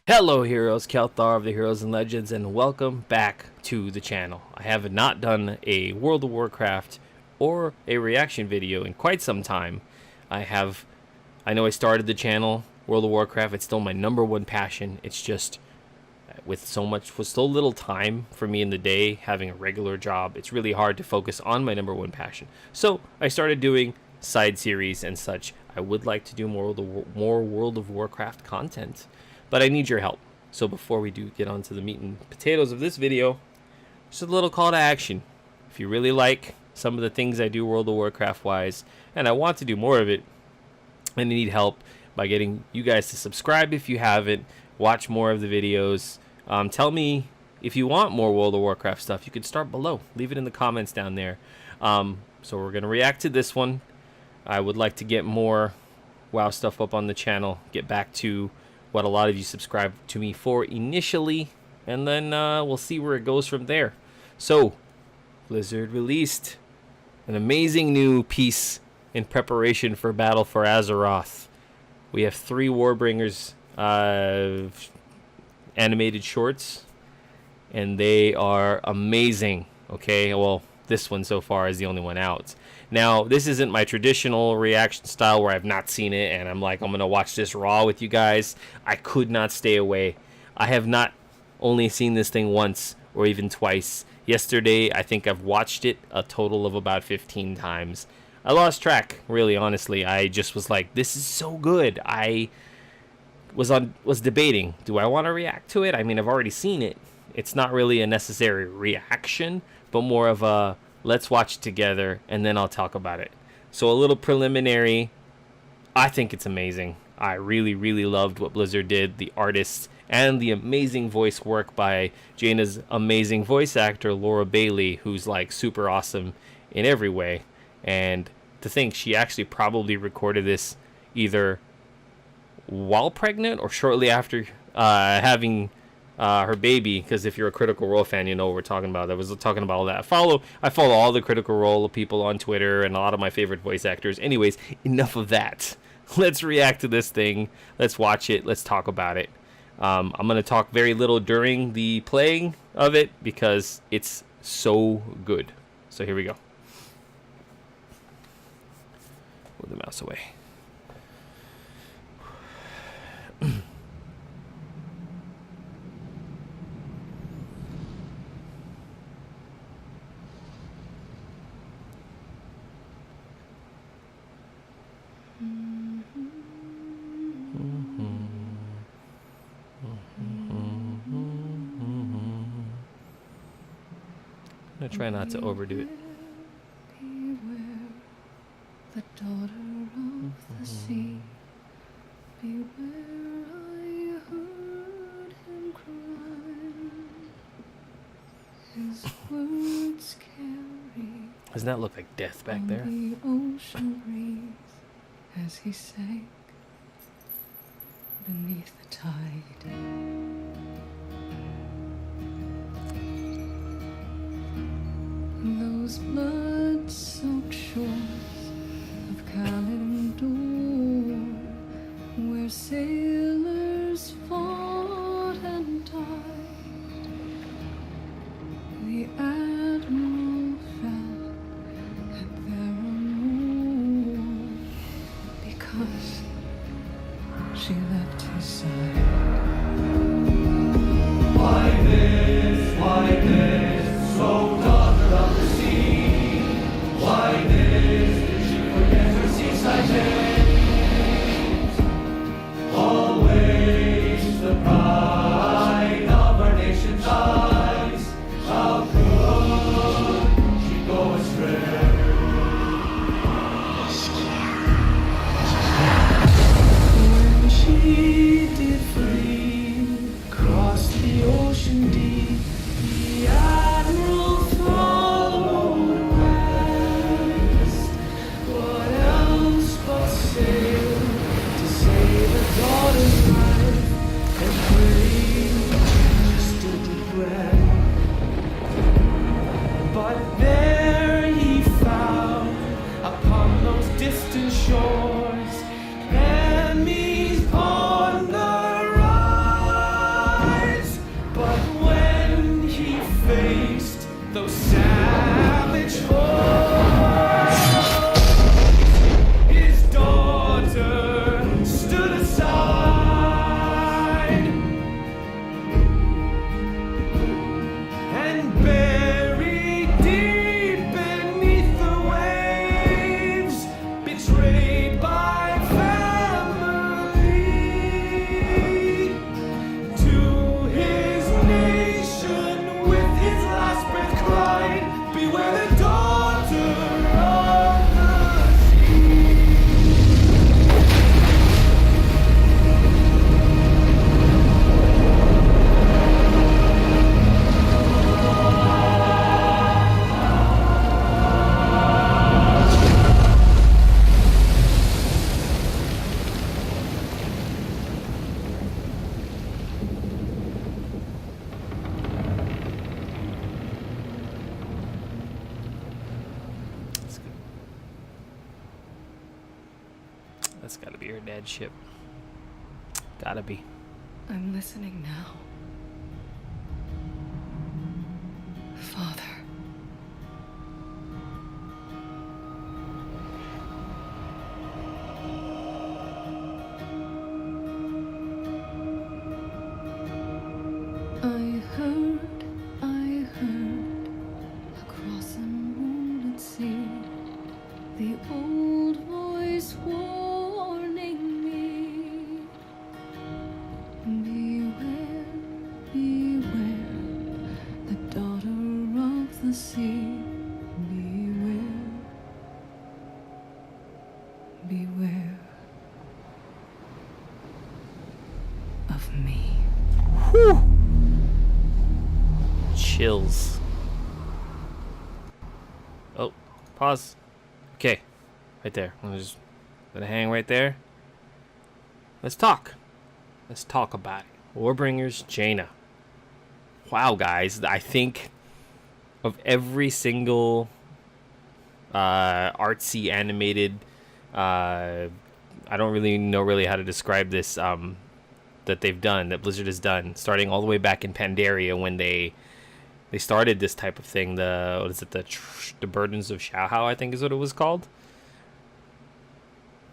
Hello heroes, Kelthar of the Heroes and Legends, and welcome back to the channel. I have not done a World of Warcraft or a reaction video in quite some time. I know I started the channel, World of Warcraft, it's still my #1 passion. It's just, with so little time for me in the day, having a regular job, it's really hard to focus on my #1 passion. So I started doing side series and such. I would like to do more World of Warcraft content, but I need your help. So before we do get on to the meat and potatoes of this video, just a little call to action. If you really like some of the things I do World of Warcraft wise, and I want to do more of it, and I need help by getting you guys to subscribe if you haven't, watch more of the videos. Tell me if you want more World of Warcraft stuff. You can start below. Leave it in the comments down there. So we're going to react to this one. I would like to get more WoW stuff up on the channel, get back to what a lot of you subscribed to me for initially, and then we'll see where it goes from there. So, Blizzard released an amazing new piece in preparation for Battle for Azeroth. We have 3 Warbringers animated shorts, and they are amazing. Okay, well, this one so far is the only one out. Now, this isn't my traditional reaction style where I've not seen it and I'm like, I'm going to watch this raw with you guys. I could not stay away. I have not only seen this thing once or even twice. Yesterday, I think I've watched it a total of about 15 times. I lost track, really, honestly. I just was like, this is so good. I was debating, do I want to react to it? I mean, I've already seen it. It's not really a necessary reaction, but more of a let's watch it together and then I'll talk about it. So a little preliminary. I think it's amazing. I really, really loved what Blizzard did, the artists, and the amazing voice work by Jaina's amazing voice actor, Laura Bailey, who's like super awesome in every way. And to think she actually probably recorded this either while pregnant or shortly after having her baby, because if you're a Critical Role fan, you know what we're talking about. I was talking about all that. I follow all the Critical Role people on Twitter and a lot of my favorite voice actors. Anyways, enough of that. Let's react to this thing. Let's watch it. Let's talk about it. I'm going to talk very little during the playing of it because it's so good. So here we go. Move the mouse away. I'm gonna try not to overdo it. Beware, the daughter of the sea. Beware, I heard him cry. His words carry. Doesn't that look like death back there? The ocean breeze as he sank beneath the tide. Those blood-soaked shores of Kalimdor, where sailors fought and died, the admiral fell at Theramore because she left his side. Why this, so daughter of the sea? Why this, did she forget her seaside days? Always the pride of our nation's eyes. How could she go astray? When she did flee, cross the ocean deep, the admiral followed west. What else but sail to save a daughter's life and pray just to regret? But there he found That's gotta be her dad's ship. Gotta be. I'm listening now. Father. I heard, across a moonlit sea, the old voice warning me. Beware, beware, the daughter of the sea. Beware, beware of me. Whew. Chills. Oh, pause. Okay, right there. I'm just gonna hang right there. Let's talk. Let's talk about it. Warbringers, Jaina. Wow, guys, I think of every single artsy animated. I don't really know how to describe this. That they've done, that Blizzard has done, starting all the way back in Pandaria when they started this type of thing. The Burdens of Shao, I think is what it was called.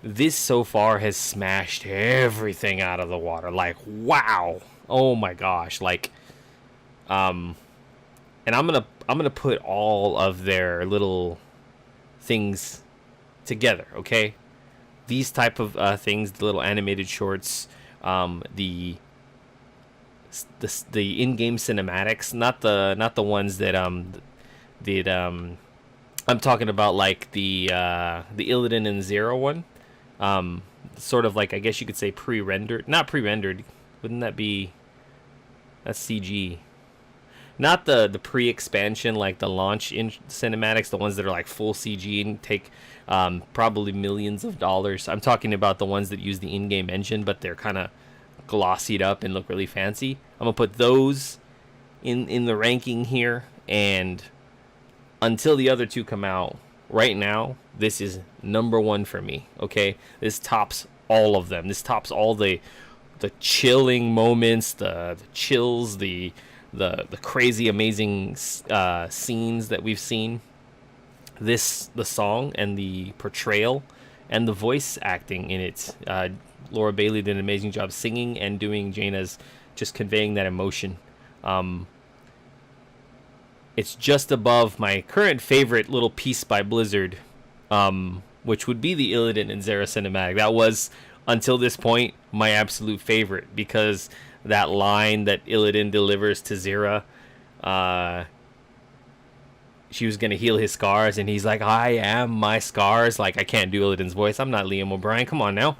This so far has smashed everything out of the water. Like, wow, oh my gosh, like, and I'm gonna put all of their little things together, okay? These type of things, the little animated shorts, the in-game cinematics, not the ones that I'm talking about, like the Illidan and Zero one, sort of like, I guess you could say pre-rendered, not pre-rendered, wouldn't that be, that's CG, not the pre-expansion, like the launch in cinematics, the ones that are like full CG and take probably millions of dollars. I'm talking about the ones that use the in-game engine, but they're kind of glossied up and look really fancy. I'm gonna put those in the ranking here, and until the other two come out, right now this is number one for me. Okay, this tops all of them. This tops all the chilling moments, the chills, the crazy amazing scenes that we've seen. The song and the portrayal and the voice acting in it. Laura Bailey did an amazing job singing and doing Jaina's, just conveying that emotion. It's just above my current favorite little piece by Blizzard, which would be the Illidan and Zera cinematic. That was, until this point, my absolute favorite, because that line that Illidan delivers to Zera, she was going to heal his scars, and he's like, I am my scars. Like, I can't do Illidan's voice. I'm not Liam O'Brien. Come on now.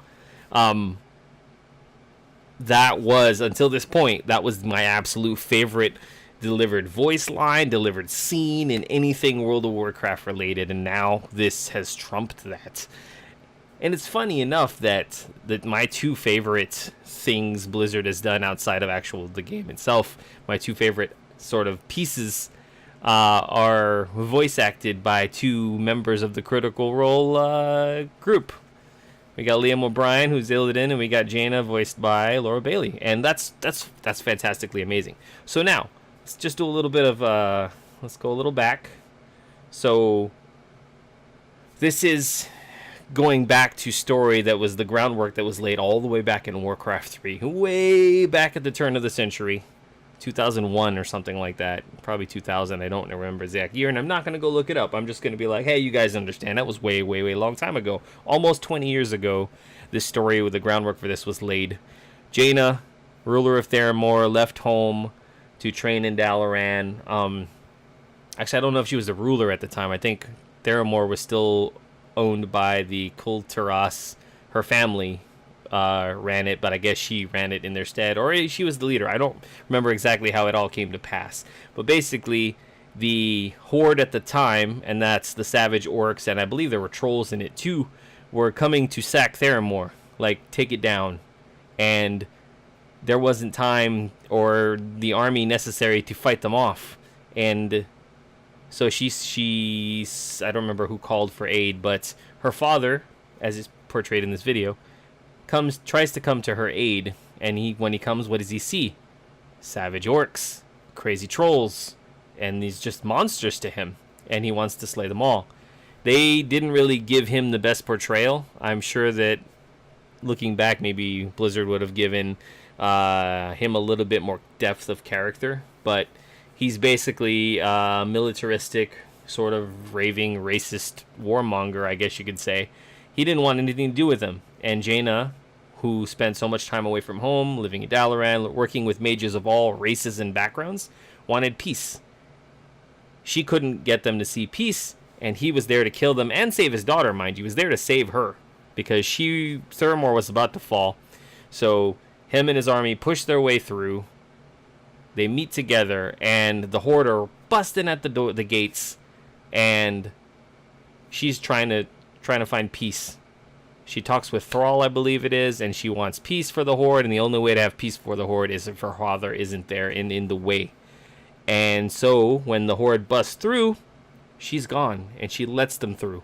That was, until this point, that was my absolute favorite delivered voice line, delivered scene in anything World of Warcraft related, and now this has trumped that. And it's funny enough that my two favorite things Blizzard has done outside of the game itself, my two favorite sort of pieces, are voice acted by two members of the Critical Role group. We got Liam O'Brien, who's Illidan, and we got Jaina, voiced by Laura Bailey, and that's fantastically amazing. So now let's just do a little bit of let's go a little back. So this is going back to story that was the groundwork that was laid all the way back in Warcraft 3, way back at the turn of the century, 2001 or something like that, probably 2000. I don't remember exact year, and I'm not going to go look it up. I'm just going to be like, hey, you guys understand that was way long time ago, almost 20 years ago. This story with the groundwork for this was laid. Jaina, ruler of Theramore, left home to train in Dalaran. Actually, I don't know if she was the ruler at the time. I think Theramore was still owned by the Kulturas. Her family ran it, but I guess she ran it in their stead, or she was the leader. I don't remember exactly how it all came to pass, but basically the Horde at the time, and that's the savage orcs, and I believe there were trolls in it too, were coming to sack Theramore, like take it down, and there wasn't time or the army necessary to fight them off. And so she's I don't remember who called for aid, but her father, as is portrayed in this video, tries to come to her aid, and when he comes, what does he see? Savage orcs, crazy trolls, and these just monsters to him, and he wants to slay them all. They didn't really give him the best portrayal. I'm sure that looking back, maybe Blizzard would have given him a little bit more depth of character, but he's basically a militaristic, sort of raving, racist warmonger, I guess you could say. He didn't want anything to do with him. And Jaina, who spent so much time away from home, living in Dalaran, working with mages of all races and backgrounds, wanted peace. She couldn't get them to see peace, and he was there to kill them and save his daughter, mind you. He was there to save her, because Theramore was about to fall. So him and his army push their way through. They meet together, and the Horde are busting at the gates, and she's trying to find peace. She talks with Thrall, I believe it is, and she wants peace for the Horde, and the only way to have peace for the Horde is if her father isn't there in the way. And so when the Horde busts through, she's gone, and she lets them through,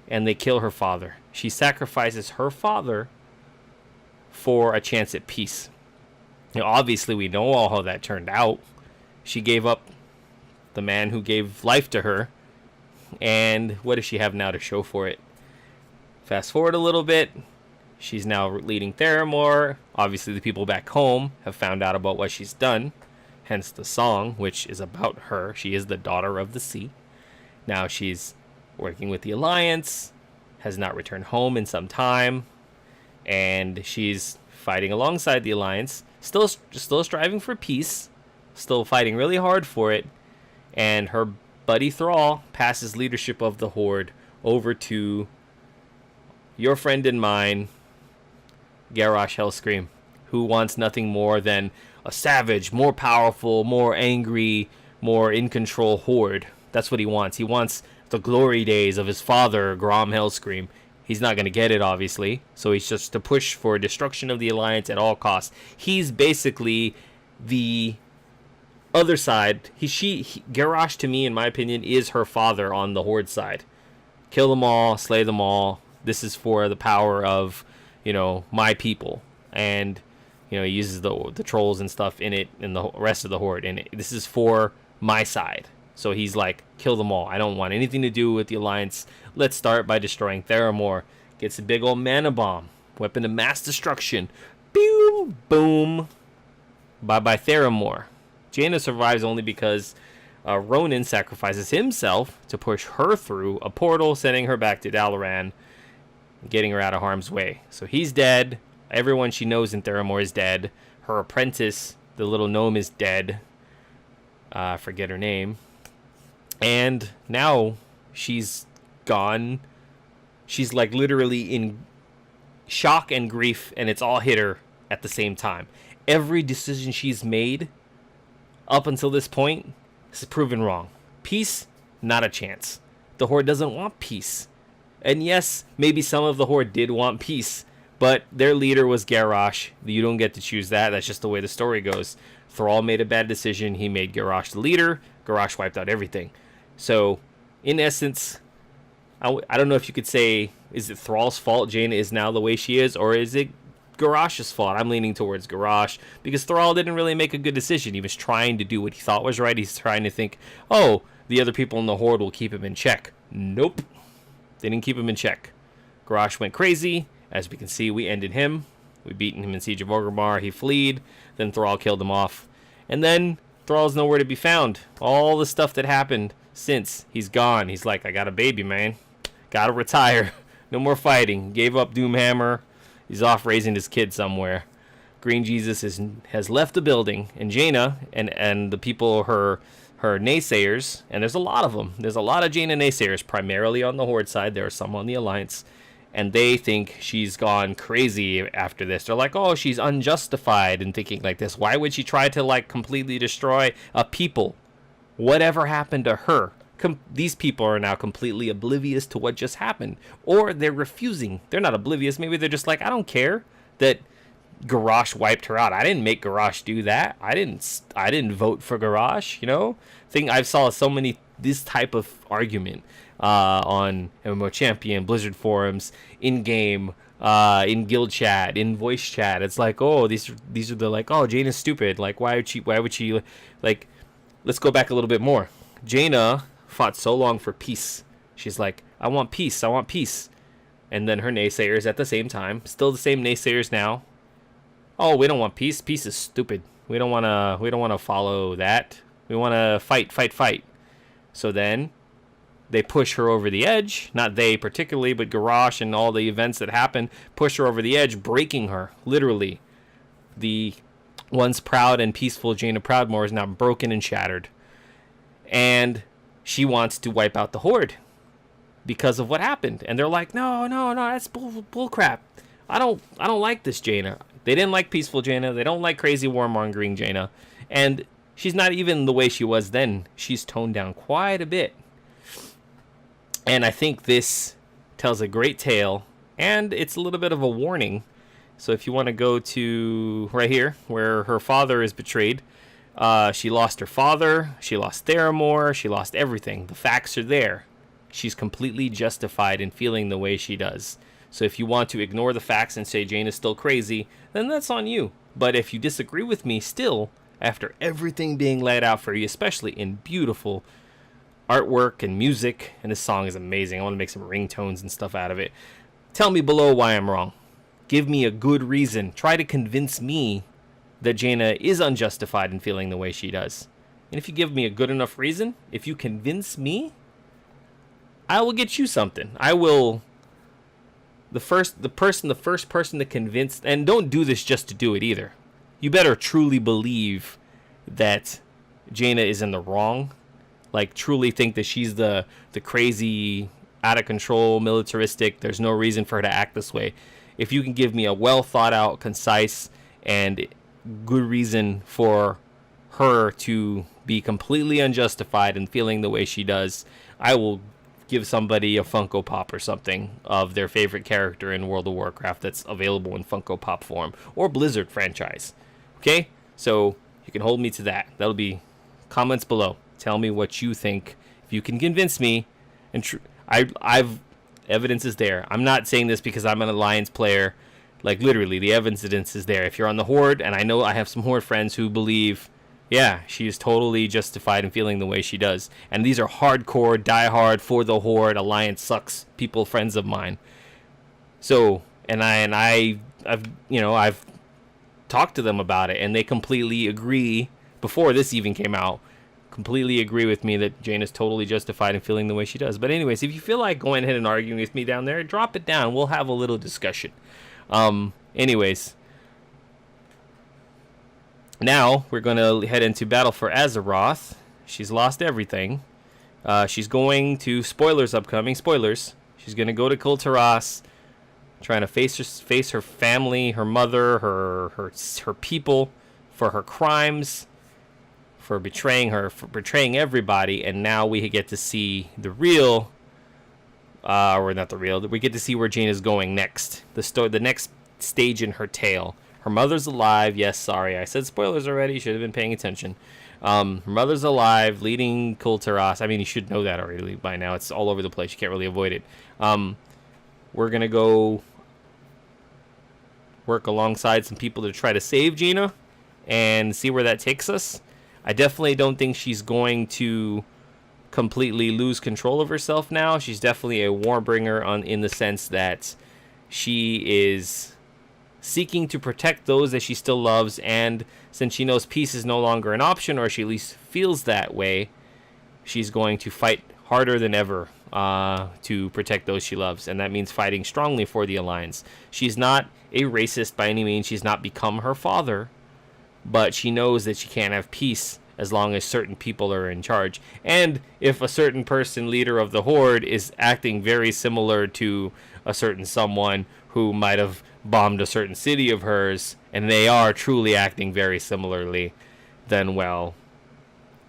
and they kill her father. She sacrifices her father for a chance at peace. Now, obviously, we know all how that turned out. She gave up the man who gave life to her, and what does she have now to show for it? Fast forward a little bit, she's now leading Theramore. Obviously, the people back home have found out about what she's done, hence the song, which is about her. She is the daughter of the sea. Now she's working with the Alliance, has not returned home in some time, and she's fighting alongside the Alliance, still striving for peace, still fighting really hard for it, and her buddy Thrall passes leadership of the Horde over to your friend and mine, Garrosh Hellscream, who wants nothing more than a savage, more powerful, more angry, more in control Horde. That's what he wants. He wants the glory days of his father, Grom Hellscream. He's not going to get it, obviously, so he's just to push for destruction of the Alliance at all costs. He's basically the other side. Garrosh, to me, in my opinion, is her father on the Horde side. Kill them all, slay them all. This is for the power of, my people. And, he uses the trolls and stuff in it, and the rest of the Horde in it. This is for my side. So he's like, kill them all. I don't want anything to do with the Alliance. Let's start by destroying Theramore. Gets a big old mana bomb. Weapon of mass destruction. Pew! Boom! Bye-bye Theramore. Jaina survives only because Ronan sacrifices himself to push her through a portal, sending her back to Dalaran, getting her out of harm's way. So he's dead. Everyone she knows in Theramore is dead. Her apprentice, the little gnome, is dead. I forget her name. And now she's gone. She's like literally in shock and grief, and it's all hit her at the same time. Every decision she's made up until this point has proven wrong. Peace, not a chance. The Horde doesn't want peace. And yes, maybe some of the Horde did want peace, but their leader was Garrosh. You don't get to choose that. That's just the way the story goes. Thrall made a bad decision. He made Garrosh the leader. Garrosh wiped out everything. So, in essence, I don't know if you could say, is it Thrall's fault Jaina is now the way she is, or is it Garrosh's fault? I'm leaning towards Garrosh, because Thrall didn't really make a good decision. He was trying to do what he thought was right. He's trying to think, oh, the other people in the Horde will keep him in check. Nope. They didn't keep him in check. Garrosh went crazy. As we can see, we ended him. We beaten him in Siege of Orgrimmar. He fled. Then Thrall killed him off. And then Thrall's nowhere to be found. All the stuff that happened since, he's gone. He's like, I got a baby, man. Gotta retire. No more fighting. Gave up Doomhammer. He's off raising his kid somewhere. Green Jesus has left the building. And Jaina and the people, her naysayers, and there's a lot of them. There's a lot of Jaina naysayers, primarily on the Horde side. There are some on the Alliance. And they think she's gone crazy after this. They're like, oh, she's unjustified in thinking like this. Why would she try to, completely destroy a people? Whatever happened to her? These people are now completely oblivious to what just happened. Or they're refusing. They're not oblivious. Maybe they're just like, I don't care that Garrosh wiped her out. I didn't make Garrosh do that. I didn't vote for Garrosh, I've saw so many this type of argument on MMO Champion, Blizzard forums, in-game, in guild chat, in voice chat. It's like, oh, these are the like, oh, Jaina's stupid. Like, why would she like? Let's go back a little bit more. Jaina fought so long for peace. She's like, I want peace. I want peace. And then her naysayers at the same time, still the same naysayers now. Oh, we don't want peace. Peace is stupid. We don't want to follow that. We want to fight, fight, fight. So then they push her over the edge. Not they particularly, but Garrosh and all the events that happen push her over the edge, breaking her. Literally. The once proud and peaceful Jaina Proudmoore is now broken and shattered. And she wants to wipe out the Horde because of what happened. And they're like, no, that's bull crap. I don't like this Jaina. They didn't like peaceful Jaina. They don't like crazy warmongering Jaina. And she's not even the way she was then. She's toned down quite a bit. And I think this tells a great tale. And it's a little bit of a warning. So if you want to go to right here, where her father is betrayed, she lost her father, she lost Theramore, she lost everything. The facts are there. She's completely justified in feeling the way she does. So if you want to ignore the facts and say Jane is still crazy, then that's on you. But if you disagree with me still, after everything being laid out for you, especially in beautiful artwork and music, and this song is amazing. I want to make some ringtones and stuff out of it. Tell me below why I'm wrong. Give me a good reason. Try to convince me that Jaina is unjustified in feeling the way she does. And if you give me a good enough reason, if you convince me, I will get you something. I will. The first person to convince, and don't do this just to do it either. You better truly believe that Jaina is in the wrong. Like, truly think that she's the crazy, out of control, militaristic. There's no reason for her to act this way. If you can give me a well thought out, concise, and good reason for her to be completely unjustified in feeling the way she does, I will give somebody a Funko Pop or something of their favorite character in World of Warcraft that's available in Funko Pop form, or Blizzard franchise. Okay? So you can hold me to that. That'll be comments below. Tell me what you think. If you can convince me, and I've evidence is there. I'm not saying this because I'm an Alliance player. Like, literally, the evidence is there. If you're on the Horde, and I know I have some Horde friends who believe, yeah, she is totally justified in feeling the way she does. And these are hardcore, diehard, for the Horde, Alliance sucks people, friends of mine. So, I've talked to them about it, and they completely agree, before this even came out, completely agree with me that Jane is totally justified in feeling the way she does. But anyways, if you feel like going ahead and arguing with me down there, drop it down. We'll have a little discussion. Anyways, now we're going to head into battle for Azeroth. She's lost everything. She's going to, spoilers upcoming, spoilers. She's going to go to Kultaras, trying to face her family, her mother, her people, for her crimes, for betraying her, for betraying everybody. And now we get to see the real, or not the real, we get to see where Jane is going next. The next stage in her tale. Her mother's alive. Yes, sorry, I said spoilers already. Should have been paying attention. Her mother's alive, leading Kultaras. I mean, you should know that already by now. It's all over the place. You can't really avoid it. We're going to go work alongside some people to try to save Jaina and see where that takes us. I definitely don't think she's going to completely lose control of herself now. She's definitely a Warbringer in the sense that she is seeking to protect those that she still loves, and since she knows peace is no longer an option, or she at least feels that way, she's going to fight harder than ever to protect those she loves, and that means fighting strongly for the Alliance. She's not a racist by any means. She's not become her father, but she knows that she can't have peace as long as certain people are in charge. And if a certain person, leader of the Horde, is acting very similar to a certain someone who might have bombed a certain city of hers, and they are truly acting very similarly, then, well,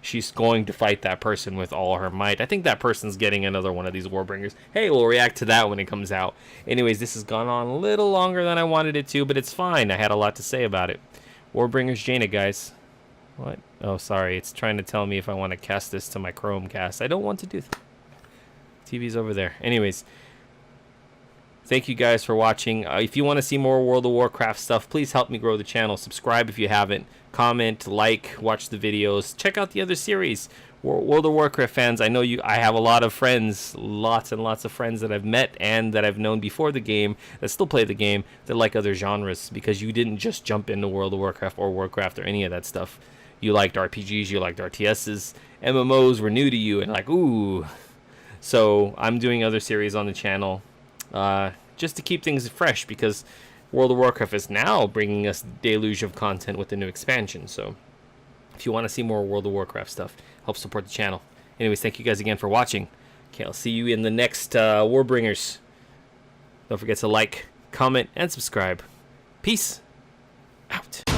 she's going to fight that person with all her might. I think that person's getting another one of these Warbringers. Hey, we'll react to that when it comes out. Anyways, this has gone on a little longer than I wanted it to, but it's fine. I had a lot to say about it. Warbringers Jaina, guys. What? Oh, sorry. It's trying to tell me if I want to cast this to my Chromecast. I don't want to do that. TV's over there. Anyways. Thank you guys for watching. If you want to see more World of Warcraft stuff, please help me grow the channel. Subscribe if you haven't. Comment, like, watch the videos. Check out the other series. World of Warcraft fans, I know you. I have a lot of friends, lots and lots of friends that I've met and that I've known before the game that still play the game that like other genres, because you didn't just jump into World of Warcraft or Warcraft or any of that stuff. You liked RPGs, you liked RTSs, MMOs were new to you, and like, ooh. So I'm doing other series on the channel just to keep things fresh, because World of Warcraft is now bringing us deluge of content with the new expansion. So if you want to see more World of Warcraft stuff, help support the channel. Anyways, thank you guys again for watching. Okay, I'll see you in the next Warbringers. Don't forget to like, comment, and subscribe. Peace out.